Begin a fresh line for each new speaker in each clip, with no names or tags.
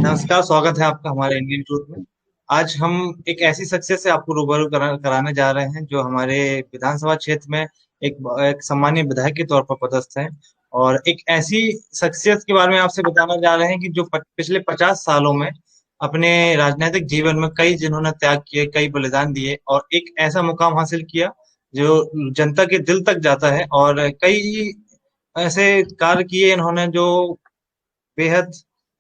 नमस्कार, स्वागत है आपका हमारे इंडियन टूर में। आज हम एक ऐसी शख्सियत से आपको रूबरू कराने जा रहे हैं जो हमारे विधानसभा क्षेत्र में एक सम्मानीय विधायक के तौर पर पदस्थ हैं। और एक ऐसी शख्सियत के बारे में आपसे बताना जा रहे हैं कि जो पिछले 50 सालों में अपने राजनीतिक जीवन में कई जिन्होंने त्याग किए, कई बलिदान दिए और एक ऐसा मुकाम हासिल किया जो जनता के दिल तक जाता है। और कई ऐसे कार्य किए इन्होंने जो बेहद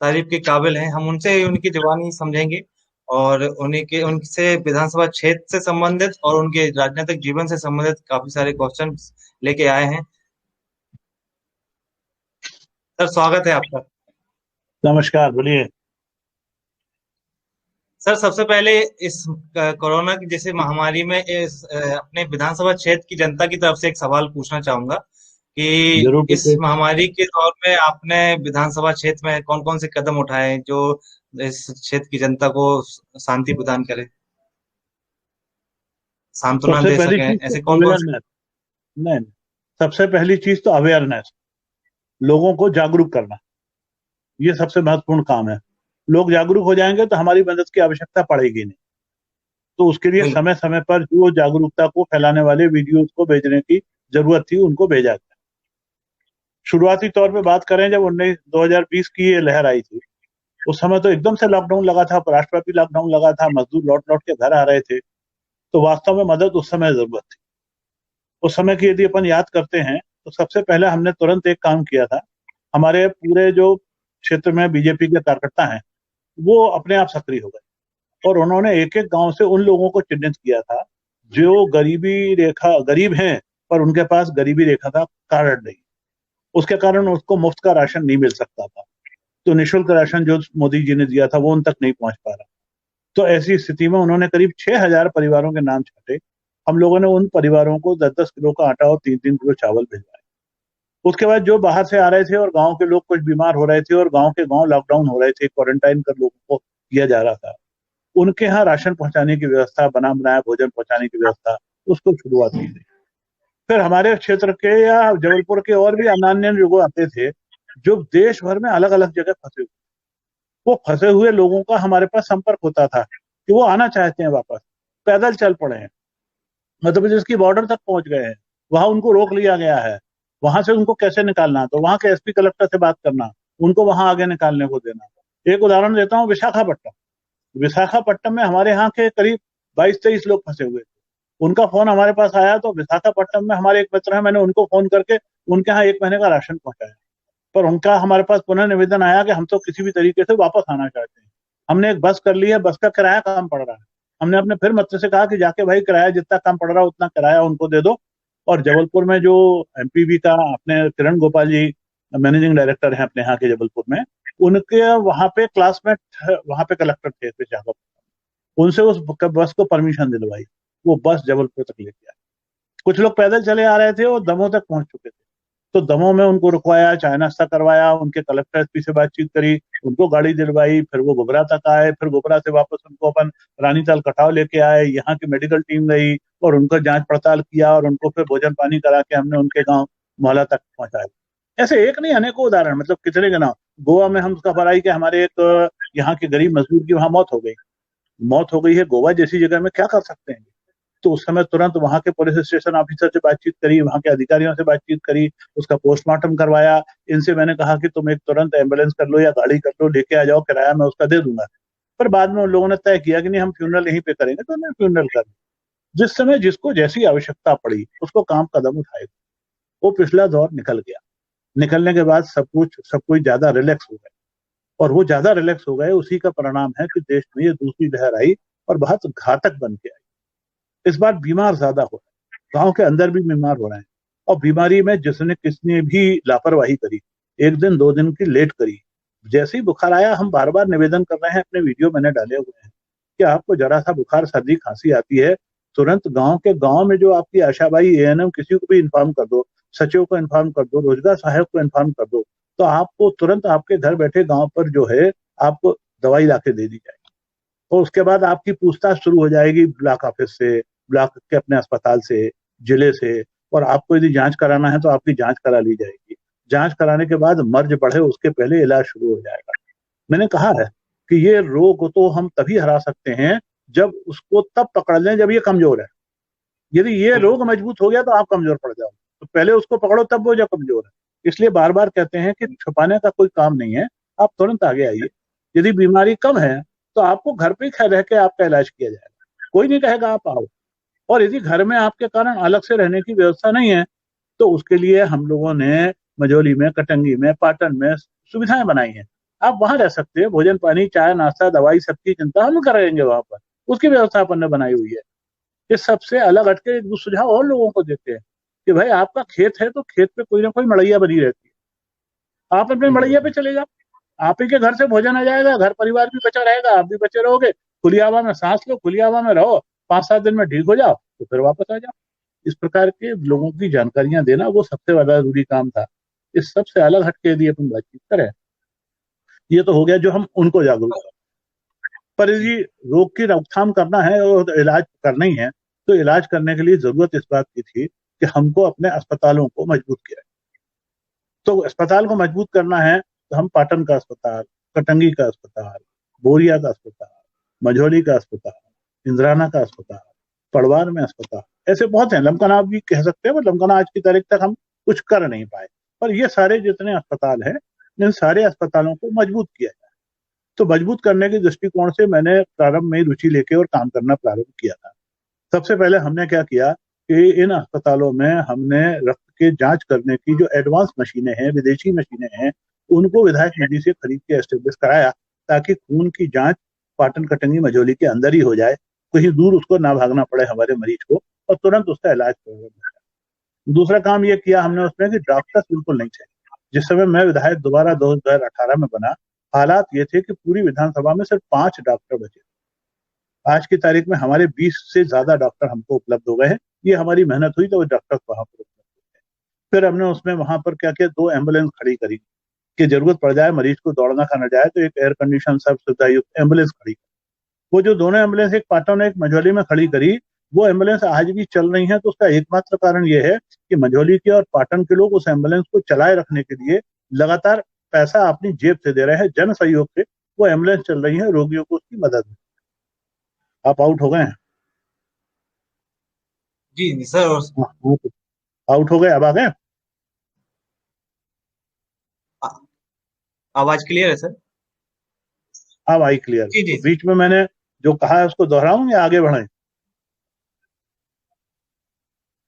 तारीफ के काबिल हैं। हम उनसे उनकी जुबानी समझेंगे और उन्हीं के उनसे विधानसभा क्षेत्र से संबंधित और उनके राजनीतिक जीवन से संबंधित काफी सारे क्वेश्चन लेके आए हैं। सर, स्वागत है आपका।
नमस्कार, बोलिए।
सर, सबसे पहले इस कोरोना की जैसे महामारी में अपने विधानसभा क्षेत्र की जनता की तरफ से एक सवाल पूछना चाहूंगा कि
जरूर
इस
पूछिए।
महामारी के दौर में आपने विधानसभा क्षेत्र में कौन कौन से कदम उठाए जो इस क्षेत्र की जनता को शांति प्रदान करे, सांत्वना
सबसे
दे
पहली
सके,
चीज तो
ऐसे कौन कौन से?
अवेयरनेस। नहीं, सबसे पहली चीज तो अवेयरनेस, लोगों को जागरूक करना। ये सबसे महत्वपूर्ण काम है। लोग जागरूक हो जाएंगे तो हमारी मदद की आवश्यकता पड़ेगी नहीं। तो उसके लिए
बिल्कुल।
समय समय पर जो जागरूकता को फैलाने वाले वीडियोस को भेजने की जरूरत थी, उनको भेजा गया। शुरुआती तौर पे बात करें, जब 2020 की ये लहर आई थी, उस समय तो एकदम से लॉकडाउन लगा था, राष्ट्रव्यापी लॉकडाउन लगा था, मजदूर लौट लौट के घर आ रहे थे। तो वास्तव में मदद उस समय जरूरत थी। उस समय की यदि अपन याद करते हैं तो सबसे पहले हमने तुरंत एक काम किया था। हमारे पूरे जो क्षेत्र में बीजेपी के कार्यकर्ता हैं, वो अपने आप सक्रिय हो गए और उन्होंने एक एक गांव से उन लोगों को चिन्हित किया था जो गरीब हैं, पर उनके पास गरीबी रेखा का कार्ड नहीं। उसके कारण उसको मुफ्त का राशन नहीं मिल सकता था। तो निःशुल्क राशन जो मोदी जी ने दिया था वो उन तक नहीं पहुंच पा रहा। तो ऐसी स्थिति में उन्होंने करीब 6,000 परिवारों के नाम छाटे। हम लोगों ने उन परिवारों को 10-10 किलो का आटा और 3-3 किलो चावल भिजवाए। उसके बाद जो बाहर से आ रहे थे और गांव के लोग कुछ बीमार हो रहे थे और गांव के गांव लॉकडाउन हो रहे थे, क्वारंटाइन कर लोगों को किया जा रहा था, उनके यहाँ राशन पहुंचाने की व्यवस्था, बना बनाया भोजन पहुंचाने की व्यवस्था, उसको शुरुआत की गई। फिर हमारे क्षेत्र के या जबलपुर के और भी अन्य लोग आते थे जो देश भर में अलग अलग जगह फंसे हुए। वो फंसे हुए लोगों का हमारे पास संपर्क होता था कि वो आना चाहते हैं वापस, पैदल चल पड़े हैं, मध्य प्रदेश की बॉर्डर तक पहुंच गए हैं, वहां उनको रोक लिया गया है, वहां से उनको कैसे निकालना, तो वहां के एसपी कलेक्टर से बात करना, उनको वहां आगे निकालने को देना। एक उदाहरण देता हूँ, विशाखापट्टनम। विशाखापट्टनम में हमारे यहाँ के करीब 22-23 लोग फंसे हुए थे। उनका फोन हमारे पास आया तो विशाखापट्टनम में हमारे एक मित्र है, मैंने उनको फोन करके उनके यहाँ 1 महीने का राशन पहुंचाया। पर उनका हमारे पास पुनः निवेदन आया कि हम तो किसी भी तरीके से वापस आना चाहते हैं। हमने एक बस कर ली है, बस का किराया कम पड़ रहा है। हमने अपने फिर मित्र से कहा कि जाके भाई किराया जितना कम पड़ रहा है उतना किराया उनको दे दो। और जबलपुर में जो एमपीवी का अपने किरण गोपाल जी मैनेजिंग डायरेक्टर हैं अपने यहाँ के जबलपुर में, उनके वहां पे क्लासमेट वहां पे कलेक्टर थे विशाखापट्टनम, उनसे उस बस को परमिशन दिलवाई। वो बस जबलपुर तक लेके आई। कुछ लोग पैदल चले आ रहे थे और दमोह तक पहुंच चुके थे। तो दमोह में उनको रुकवाया, चाय नाश्ता करवाया, उनके कलेक्टर एसपी से बातचीत करी, उनको गाड़ी दिलवाई, फिर वो गोबरा तक आए, फिर गोबरा से वापस उनको अपन रानीताल कटाव लेके आए। यहाँ की मेडिकल टीम गई और उनको जांच पड़ताल किया और उनको फिर भोजन पानी करा के हमने उनके गाँव मोहल्ला तक पहुंचाया। ऐसे एक नहीं, अनेकों उदाहरण, मतलब कितने के नाम। गोवा में हम खबर आई कि हमारे एक यहाँ के गरीब मजदूर की वहां मौत हो गई है। गोवा जैसी जगह में क्या कर सकते हैं। तो उस समय तुरंत वहां के पुलिस स्टेशन ऑफिसर से बातचीत करी, वहां के अधिकारियों से बातचीत करी, उसका पोस्टमार्टम करवाया। इनसे मैंने कहा कि तुम एक तुरंत एम्बुलेंस कर लो या गाड़ी कर लो, लेके आ जाओ, किराया मैं उसका दे दूंगा। पर बाद में उन लोगों ने तय किया कि नहीं, हम फ्यूनरल यहीं पे करेंगे, तो उन्होंने फ्यूनरल कर दिया। जिस समय जिसको जैसी आवश्यकता पड़ी उसको काम कदम उठाए। वो पिछला दौर निकल गया। निकलने के बाद सब कुछ ज्यादा रिलैक्स हो गए, और वो ज्यादा रिलैक्स हो गए, उसी का परिणाम है कि देश में ये दूसरी लहर आई और बहुत घातक बन के आई। इस बार बीमार ज्यादा हो रहे हैं, गांव के अंदर भी बीमार हो रहे हैं। और बीमारी में जिसने किसने भी लापरवाही करी, 1 दिन 2 दिन की लेट करी, जैसे ही बुखार आया, हम बार बार निवेदन कर रहे हैं, अपने वीडियो मैंने डाले हुए हैं कि आपको जरा सा बुखार सर्दी खांसी आती है, तुरंत गांव में जो आपकी आशाबाई एएनएम, किसी को भी इन्फॉर्म कर दो, सचिव को इन्फॉर्म कर दो, रोजगार सहायक को इन्फॉर्म कर दो, तो आपको तुरंत आपके घर बैठे गांव पर जो है आपको दवाई लाके दे दी जाएगी। और उसके बाद आपकी पूछताछ शुरू हो जाएगी ब्लॉक ऑफिस से, ब्लॉक के अपने अस्पताल से, जिले से। और आपको यदि जांच कराना है तो आपकी जांच करा ली जाएगी। जांच कराने के बाद मर्ज बढ़े उसके पहले इलाज शुरू हो जाएगा। मैंने कहा है कि ये रोग तो हम तभी हरा सकते हैं जब उसको तब पकड़ लें जब ये कमजोर है। यदि ये रोग मजबूत हो गया तो आप कमजोर पड़ जाओ, तो पहले उसको पकड़ो तब वो जो कमजोर है। इसलिए बार बार कहते हैं कि छुपाने का कोई काम नहीं है, आप तुरंत आगे आइए। यदि बीमारी कम है तो आपको घर पे ही रह के आपका इलाज किया जाएगा, कोई नहीं कहेगा आप आओ। और यदि घर में आपके कारण अलग से रहने की व्यवस्था नहीं है तो उसके लिए हम लोगों ने मझौली में, कटंगी में, पाटन में सुविधाएं बनाई हैं। आप वहां रह सकते हैं, भोजन पानी, चाय नाश्ता, दवाई, सबकी चिंता हम करेंगे वहां पर, उसकी व्यवस्था अपन ने बनाई हुई है। इस सबसे अलग हटके एक सुझाव और लोगों को देते हैं कि भाई आपका खेत है तो खेत पे कोई ना कोई मड़ैया बनी रहती है, आप अपने मड़ैया पे चले जाओ, आप ही के घर से भोजन आ जाएगा, घर परिवार भी बचा रहेगा, आप भी बचे रहोगे, खुली हवा में सांस लो, खुली हवा में रहो, 5-7 दिन में ठीक हो जाओ तो फिर वापस आ जाओ। इस प्रकार के लोगों की जानकारियां देना वो सबसे ज्यादा जरूरी काम था। इस सबसे अलग हटके यदि अपन बातचीत करें, ये तो हो गया जो हम उनको जागरूक करें। पर
जी
यदि रोग की रोकथाम करना है और इलाज करना ही है तो इलाज करने के लिए जरूरत इस बात की थी कि हमको अपने अस्पतालों को मजबूत किया। तो अस्पताल को मजबूत करना है तो हम पाटन का अस्पताल, कटंगी का अस्पताल, बोरिया का अस्पताल, मझौली का अस्पताल, इंद्राना का अस्पताल, पड़वार में अस्पताल, ऐसे बहुत हैं। लमकना भी कह सकते हैं, पर लमकना आज की तारीख तक हम कुछ कर नहीं पाए। पर ये सारे जितने अस्पताल हैं, इन सारे अस्पतालों को मजबूत किया जाए। तो मजबूत करने के दृष्टिकोण से मैंने प्रारंभ में रुचि लेके और काम करना प्रारंभ किया था। सबसे पहले हमने क्या किया कि इन अस्पतालों में हमने रक्त के जांच करने की जो एडवांस मशीनें हैं, विदेशी मशीनें हैं, उनको विधायक निधि से खरीद के एस्टेब्लिश कराया, ताकि खून की जांच पाटन, कटंगी, मझौली के अंदर ही हो जाए, कहीं दूर उसको ना भागना पड़े हमारे मरीज को, और तुरंत उसका इलाज हो जाए। दूसरा काम ये किया हमने उसमें कि डॉक्टर्स बिल्कुल नहीं थे। जिस समय मैं विधायक दोबारा 2018 में बना, हालात ये थे कि पूरी विधानसभा में सिर्फ 5 डॉक्टर बचे। आज की तारीख में हमारे 20 से ज्यादा डॉक्टर हमको उपलब्ध हो गए हैं। ये हमारी मेहनत हुई तो वो डॉक्टर वहां पर उपलब्ध हो गए। फिर हमने उसमें वहां पर क्या किया, 2 एम्बुलेंस खड़ी करी कि जरूरत पड़ जाए, मरीज को दौड़ना खाना जाए तो एक एयर कंडीशन सब सुविधा युक्त एम्बुलेंस खड़ी। वो जो दोनों एम्बुलेंस, एक पाटन एक मझौली में खड़ी करी, वो एम्बुलेंस आज भी चल रही है। तो उसका एकमात्र कारण ये है कि मझौली के और पाटन के लोग उस एम्बुलेंस को चलाए रखने के लिए लगातार पैसा अपनी जेब से दे रहे हैं, जन सहयोग से वो एम्बुलेंस चल रही है, रोगियों को उसकी मदद में। आप आउट हो गए हैं?
जी जी सर। और
हाँ, आउट हो गए, अब आ गए?
आ- आवाज क्लियर है सर?
अब आई क्लियर।
जी
तो
जी
बीच में मैंने जो कहा है उसको दोहराऊं या आगे बढ़े?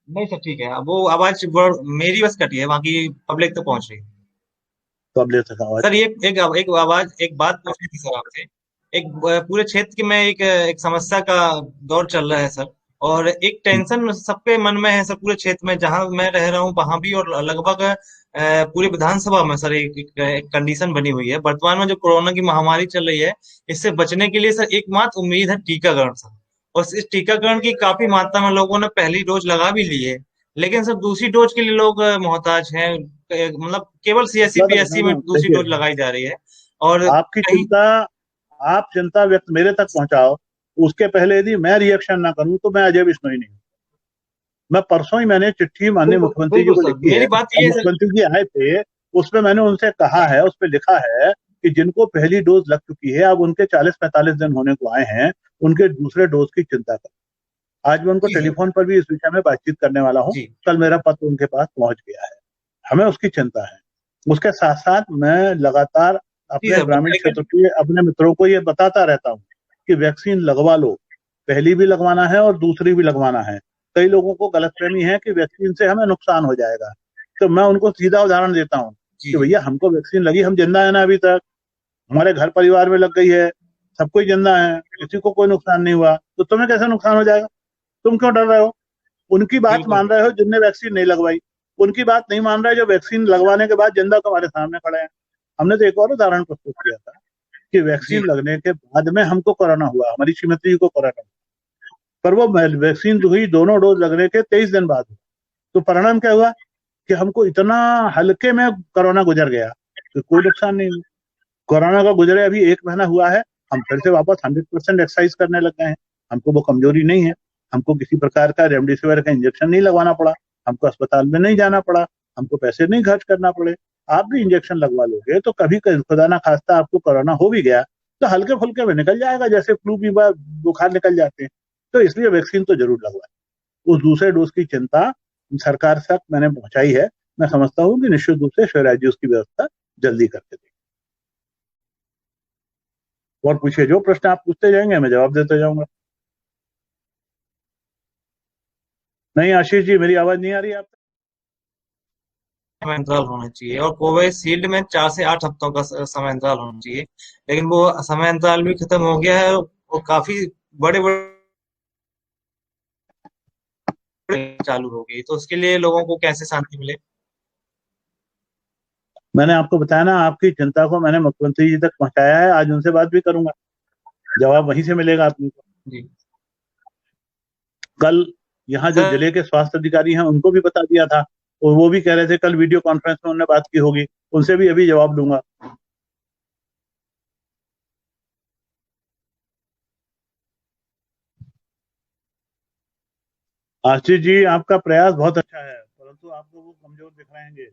नहीं सर, ठीक है। अब वो आवाज मेरी बस कटी है, बाकी पब्लिक तो पहुंच रही है।
तो अब ले सका आवाज।
सर ये एक बात पूछनी थी सर आपसे। पूरे क्षेत्र में एक समस्या का दौर चल रहा है सर। और एक टेंशन सबके मन में है सर, पूरे क्षेत्र में जहां मैं रह रहा हूं वहां भी, और लगभग पूरी विधानसभा में सर एक कंडीशन बनी हुई है। वर्तमान में जो कोरोना की महामारी चल रही है, इससे बचने के लिए सर एकमात्र उम्मीद है टीकाकरण सर। और इस टीकाकरण की काफी मात्रा में लोगों ने पहली डोज लगा भी ली है, लेकिन सर दूसरी डोज के लिए लोग मोहताज हैं। मतलब केवल सीएससी पीएससी में दूसरी
देखिए,
डोज लगाई जा रही है। और
आपकी
कहीं
चिंता, आप चिंता व्यक्त मेरे तक पहुंचाओ, उसके पहले यदि मैं रिएक्शन ना करूं तो मैं अजय बिश्नोई नहीं हूं। मैं परसों ही मैंने चिट्ठी माननीय
बिल्कुल
मुख्यमंत्री जी
बिल्कुल
को
सर,
लिखी है,
मेरी बात
और
ये है सर।
मुख्यमंत्री जी आए थे, उसमें मैंने उनसे कहा है, उस पर लिखा है कि जिनको पहली डोज लग चुकी है, अब उनके 40-45 दिन होने को आए हैं, उनके दूसरे डोज की चिंता करें। आज मैं उनको
जी सर।
टेलीफोन पर भी इस विषय में बातचीत करने वाला हूं।
जी
कल मेरा पत्र उनके पास पहुंच गया है, हमें उसकी चिंता है। उसके साथ साथ मैं लगातार
जी
अपने
सर,
ग्रामीण क्षेत्र
लेकिन
के अपने मित्रों को ये बताता रहता हूँ कि वैक्सीन लगवा लो, पहली भी लगवाना है और दूसरी भी लगवाना है। कई लोगों को गलतफहमी है कि वैक्सीन से हमें नुकसान हो जाएगा, तो मैं उनको सीधा उदाहरण देता हूँ
जी
कि
जी
भैया हमको वैक्सीन लगी, हम जिंदा है ना अभी तक, हमारे घर परिवार में लग गई है, सब कोई जिंदा है, किसी को कोई नुकसान नहीं हुआ, तो तुम्हें कैसे नुकसान हो जाएगा? तुम क्यों डर रहे हो? उनकी बात
बिल्कुल
मान रहे हो जिनने वैक्सीन नहीं लगवाई, उनकी बात नहीं मान रहे जो वैक्सीन लगवाने के बाद जिंदा तुम्हारे सामने खड़े हैं। हमने तो एक और उदाहरण प्रस्तुत किया था कि
जी
वैक्सीन लगने के बाद में हमको कोरोना हुआ, हमारी श्रीमती जी को कोरोना हुआ, पर वो वैक्सीन जो हुई दोनों डोज लगने के 23 दिन बाद हुआ। तो परिणाम क्या हुआ कि हमको इतना हल्के में कोरोना गुजर गया कि कोई नुकसान नहीं हुआ। कोरोना का गुजरे अभी 1 महीना हुआ है, हम फिर से वापस 100% एक्सरसाइज करने लग गए हैं। हमको वो कमजोरी नहीं है, हमको किसी प्रकार का रेमडेसिविर का इंजेक्शन नहीं लगवाना पड़ा, हमको अस्पताल में नहीं जाना पड़ा, हमको पैसे नहीं खर्च करना पड़े। आप भी इंजेक्शन लगवा लोगे तो कभी खुदा ना खास्ता आपको कोरोना हो भी गया तो हल्के फुल्के में निकल जाएगा, जैसे फ्लू की बुखार निकल जाते हैं। तो इसलिए वैक्सीन तो जरूर लगवाए। उस दूसरे डोज की चिंता सरकार तक मैंने पहुंचाई है। मैं समझता हूँ कि निश्चित रूप से शिवराज जी उसकी व्यवस्था जल्दी करके देंगे। और पूछिए, जो प्रश्न आप पूछते जाएंगे मैं जवाब देते जाऊंगा। नहीं आशीष जी, मेरी आवाज नहीं आ रही है आपको?
समय अंतराल होना चाहिए, और कोविशील्ड में 4 से 8 हफ्तों का समय अंतराल होना चाहिए, लेकिन वो समय अंतराल भी खत्म हो गया है, और काफी बड़े बड़े चालू हो गई, तो उसके लिए लोगों को कैसे शांति मिले?
मैंने आपको बताया ना, आपकी चिंता को मैंने मुख्यमंत्री जी तक पहुंचाया है। आज उनसे बात भी करूंगा, जवाब वहीं से मिलेगा आपको।
जी
कल यहाँ जो
सर।
जिले के स्वास्थ्य अधिकारी हैं उनको भी बता दिया था, और वो भी कह रहे थे कल वीडियो कॉन्फ्रेंस में उन्होंने बात की होगी, उनसे भी अभी जवाब लूंगा। आशीष जी, आपका प्रयास बहुत अच्छा है, परंतु आपको वो कमजोर दिख रहे हैं।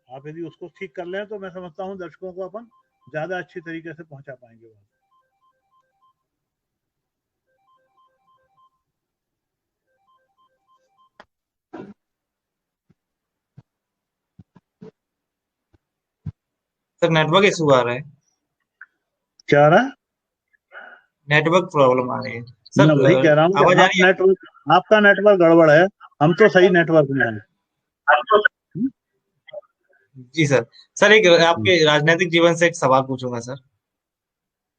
आप यदि उसको ठीक कर लें तो मैं समझता हूँ दर्शकों को अपन ज्यादा अच्छी तरीके से पहुंचा पाएंगे।
सर नेटवर्क इशू आ रहा है,
क्या रहा?
नेटवर्क प्रॉब्लम आ रही है
मैं
सर।
वही कह रहा हूँ कि
आवाज आ
आप
रही है?
नेटवर्क, आपका नेटवर्क गड़बड़ है, हम तो सही नेटवर्क में हैं।
जी सर। सर एक आपके राजनीतिक जीवन से एक सवाल पूछूंगा सर।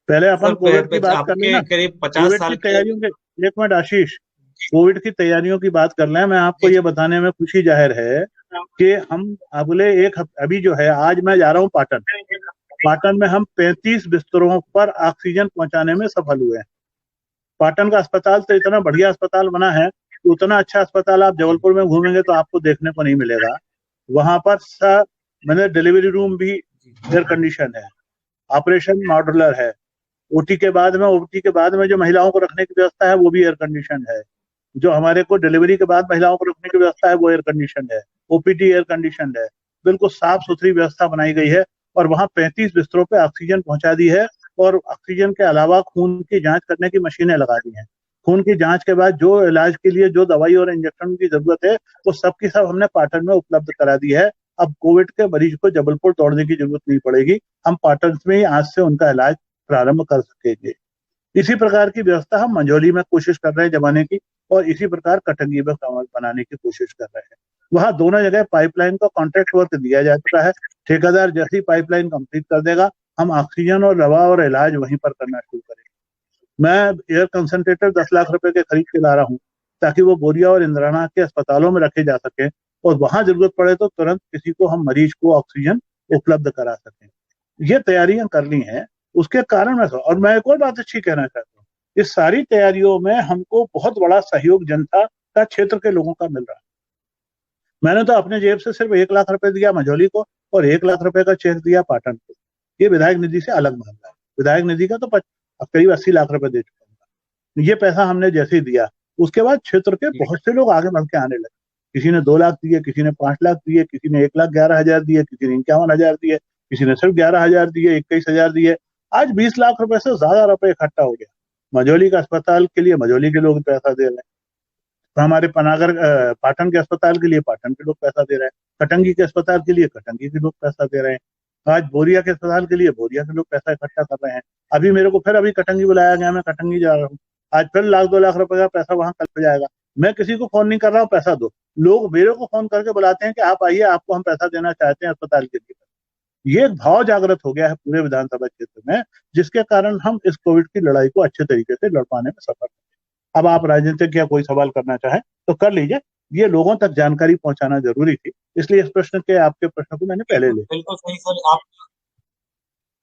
पहले अपन
सर
कोविड की बात कर
आपके
लेना।
करीब पचास
कोविड की
साल के
तैयारियों के, एक मिनट आशीष, कोविड की तैयारियों की बात कर लें। मैं आपको
जी
ये बताने में खुशी जाहिर है कि हम अगले एक अभी जो है, आज मैं जा रहा हूँ पाटन। पाटन में हम 35 बिस्तरों पर ऑक्सीजन पहुंचाने में सफल हुए हैं। पाटन का अस्पताल तो इतना बढ़िया अस्पताल बना है, उतना अच्छा अस्पताल आप जबलपुर में घूमेंगे तो आपको देखने को नहीं मिलेगा। वहां पर मैंने डिलीवरी रूम भी एयर कंडीशन है, ऑपरेशन मॉड्यूलर है, ओटी के बाद में जो महिलाओं को रखने की व्यवस्था है वो भी एयर कंडीशन है, जो हमारे को डिलीवरी के बाद महिलाओं को रखने की व्यवस्था है वो एयर कंडीशन है, ओपीडी एयर कंडीशन है। बिल्कुल साफ सुथरी व्यवस्था बनाई गई है, और वहां 35 बिस्तरों पे ऑक्सीजन पहुंचा दी है। और ऑक्सीजन के अलावा खून की जांच करने की मशीनें लगा दी हैं। खून की जांच के बाद जो इलाज के लिए जो दवाई और इंजेक्शन की जरूरत है वो सब की सब हमने पाटन में उपलब्ध करा दी है। अब कोविड के मरीज को जबलपुर दौड़ने की जरूरत नहीं पड़ेगी, हम पाटन में ही आज से उनका इलाज प्रारंभ कर सकेंगे। इसी प्रकार की व्यवस्था हम मंझौली में कोशिश कर रहे हैं जमाने की, और इसी प्रकार कटंगी में बनाने की कोशिश कर रहे हैं। वहां दोनों जगह पाइपलाइन का कॉन्ट्रैक्ट वर्क दिया जा चुका है। ठेकेदार जैसी पाइपलाइन कंप्लीट कर देगा, हम ऑक्सीजन और दवा और इलाज वहीं पर करना शुरू करेंगे। मैं एयर कंसंट्रेटर 10 लाख रुपए के खरीद के ला रहा हूँ, ताकि वो बोरिया और इंद्राना के अस्पतालों में रखे जा सके, और वहां जरूरत पड़े तो तुरंत किसी को हम मरीज को ऑक्सीजन उपलब्ध करा सकें। ये तैयारियां करनी है। उसके कारण और मैं एक और बात अच्छी कहना चाहता हूँ, इस सारी तैयारियों में हमको बहुत बड़ा सहयोग जनता का, क्षेत्र के लोगों का मिल रहा है। मैंने तो अपने जेब से सिर्फ 1 लाख रुपए दिया मझौली को, और 1 लाख रुपए का चेक दिया पाटन को। ये विधायक निधि से अलग मामला है। विधायक निधि का तो करीब 80 लाख रुपए दे चुका हूँ। ये पैसा हमने जैसे ही दिया, उसके बाद क्षेत्र के बहुत से लोग आगे बढ़ के आने लगे। किसी ने 2 लाख दिए, किसी ने 5 लाख दिए, किसी ने 1,11,000 दिए, किसी ने 51,000 दिए, किसी ने सिर्फ 11,000 दिए, 21,000 दिए। आज 20 लाख रुपए से ज्यादा रुपए इकट्ठा हो गया। मझौली का अस्पताल के लिए मझौली के लोग पैसा दे रहे हैं, हमारे पनागर पाटन के अस्पताल के लिए पाटन के लोग पैसा दे रहे हैं, कटंगी के अस्पताल के लिए कटंगी के लोग पैसा दे रहे हैं, आज बोरिया के अस्पताल के लिए बोरिया के लोग पैसा इकट्ठा कर रहे हैं। अभी मेरे को फिर अभी कटंगी बुलाया गया, मैं कटंगी जा रहा हूँ। आज फिर 1,00,000-2 लाख रुपए का पैसा वहां कल हो जाएगा। मैं किसी को फोन नहीं कर रहा हूँ पैसा दो, लोग मेरे को फोन करके बुलाते हैं कि आप आइए, आपको हम पैसा देना चाहते हैं अस्पताल के लिए। ये एक भाव जागृत हो गया है पूरे विधानसभा क्षेत्र में, जिसके कारण हम इस कोविड की लड़ाई को अच्छे तरीके से लड़ पाने में सफल हैं। अब आप राजनीतिक या कोई सवाल करना चाहें तो कर लीजिए, ये लोगों तक जानकारी पहुंचाना जरूरी थी, इसलिए इस प्रश्न के, आपके प्रश्न को मैंने पहले ले।
बिल्कुल सही सर।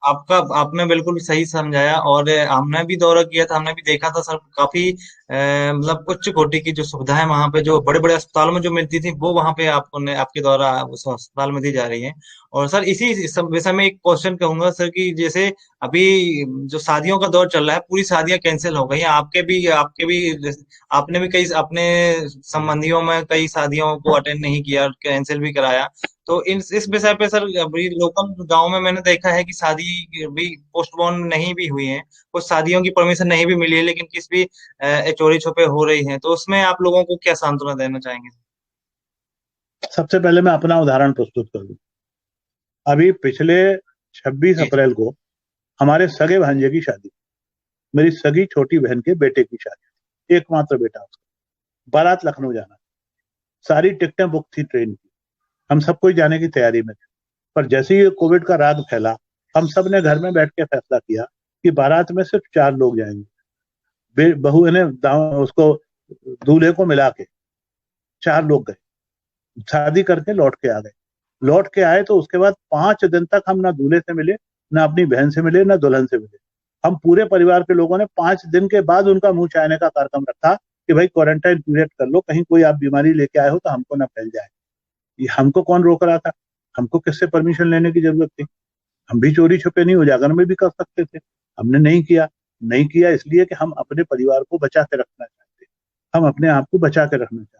आपने बिल्कुल सही समझाया, और हमने भी दौरा किया था, हमने भी देखा था सर, काफी मतलब उच्च कोटि की जो सुविधाएं वहां पे जो बड़े बड़े अस्पतालों में जो मिलती थी, वो वहां पे आपके द्वारा उस अस्पताल में दी जा रही है। और सर इसी विषय में एक क्वेश्चन कहूंगा सर, कि जैसे अभी जो शादियों का दौर चल रहा है, पूरी शादियां कैंसिल हो गई हैं, आपके भी आपने भी कई अपने संबंधियों में कई शादियों को अटेंड नहीं किया, कैंसिल भी कराया। तो इस विषय पे सर, अभी लोकल गांव में मैंने देखा है कि शादी भी पोस्टपोन नहीं भी हुई है, कुछ शादियों की परमिशन नहीं भी मिली है, लेकिन किस भी चोरी छुपे हो रही है। तो उसमें आप लोगों को क्या सांत्वना देना चाहेंगे?
सबसे पहले मैं अपना उदाहरण प्रस्तुत कर दूं। अभी पिछले 26
जी
अप्रैल को हमारे सगे भांजे की शादी, मेरी सगी छोटी बहन के बेटे की शादी, एकमात्र बेटा उसका। बारात लखनऊ जाना, सारी टिकटें बुक थी ट्रेन की, हम सब कोई जाने की तैयारी में थे। पर जैसे ही कोविड का राग फैला, हम सब ने घर में बैठ के फैसला किया कि बारात में सिर्फ 4 लोग जाएंगे। बहू ने उसको दूल्हे को मिला के 4 लोग गए, शादी करके लौट के आ गए। लौट के आए तो उसके बाद 5 दिन तक हम ना दूल्हे से मिले, ना अपनी बहन से मिले, ना दुल्हन से मिले। हम पूरे परिवार के लोगों ने 5 दिन के बाद उनका मुंह चाहने का कार्यक्रम रखा कि भाई क्वारंटाइन पीरियड कर लो, कहीं कोई आप बीमारी लेके आए हो तो हमको ना फैल जाए। ये हमको कौन रोक रहा था? हमको किससे परमिशन लेने की जरूरत थी? हम भी चोरी छुपे नहीं उजागर में भी कर सकते थे। हमने नहीं किया। नहीं किया इसलिए कि हम अपने परिवार को बचा के रखना चाहते, हम अपने आप को बचा के रखना चाहते।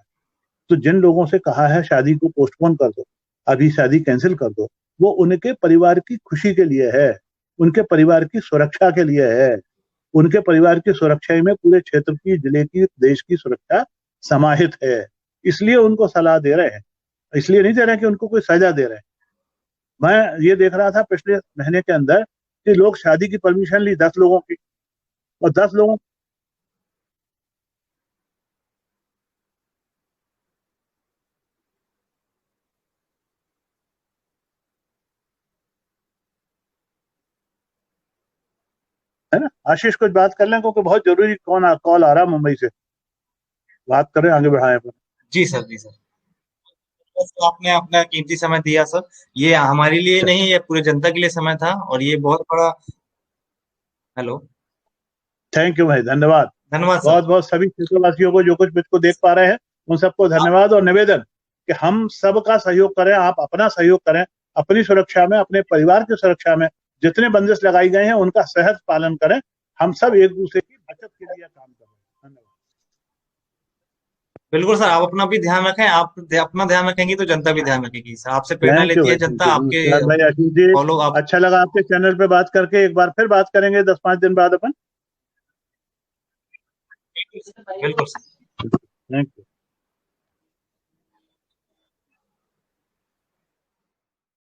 तो जिन लोगों से कहा है शादी को पोस्टपोन कर दो, अभी शादी कैंसिल कर दो, वो उनके परिवार की खुशी के लिए है, उनके परिवार की सुरक्षा के लिए है। उनके परिवार की सुरक्षा में पूरे क्षेत्र की, जिले की, देश की सुरक्षा समाहित है। इसलिए उनको सलाह दे रहे हैं, इसलिए नहीं दे रहे हैं कि उनको कोई सजा दे रहे हैं। मैं ये देख रहा था पिछले महीने के अंदर कि लोग शादी की परमिशन ली 10 लोगों की, और 10 लोगों, है ना। आशीष कुछ बात कर लें क्योंकि बहुत जरूरी कॉल आ रहा है मुंबई से, बात करें आगे बढ़ाएं पर।
जी सर, जी सर। बस आपने अपना कीमती समय दिया सर। ये हमारे लिए नहीं, ये पूरे जनता के लिए समय था, और ये बहुत बड़ा। हेलो।
थैंक यू भाई, धन्यवाद।
धन्यवाद सर।
बहुत बहुत सभी क्षेत्रवासियों को जो कुछ मुझको देख पा रहे हैं उन सबको धन्यवाद, और निवेदन कि हम सबका सहयोग करें, आप अपना सहयोग करें अपनी सुरक्षा में, अपने परिवार की सुरक्षा में। जितने बंदिश लगाई गए हैं उनका सहज पालन करें। हम सब एक दूसरे की बचत के लिए काम करें। धन्यवाद।
बिल्कुल सर, आप अपना भी ध्यान रखें। आप अपना ध्यान रखेंगे तो जनता भी ध्यान रखेगी सर। आपसे प्रेरणा
थैंक यू
लेती है
भाई, थैंक
जनता,
यू।
आपके
नमस्कार भाई आशीष जी,
फॉलो आप।
अच्छा लगा आपके चैनल पे बात करके। एक बार फिर बात करेंगे 10-5 दिन बाद अपन।
बिल्कुल सर।
Thank you.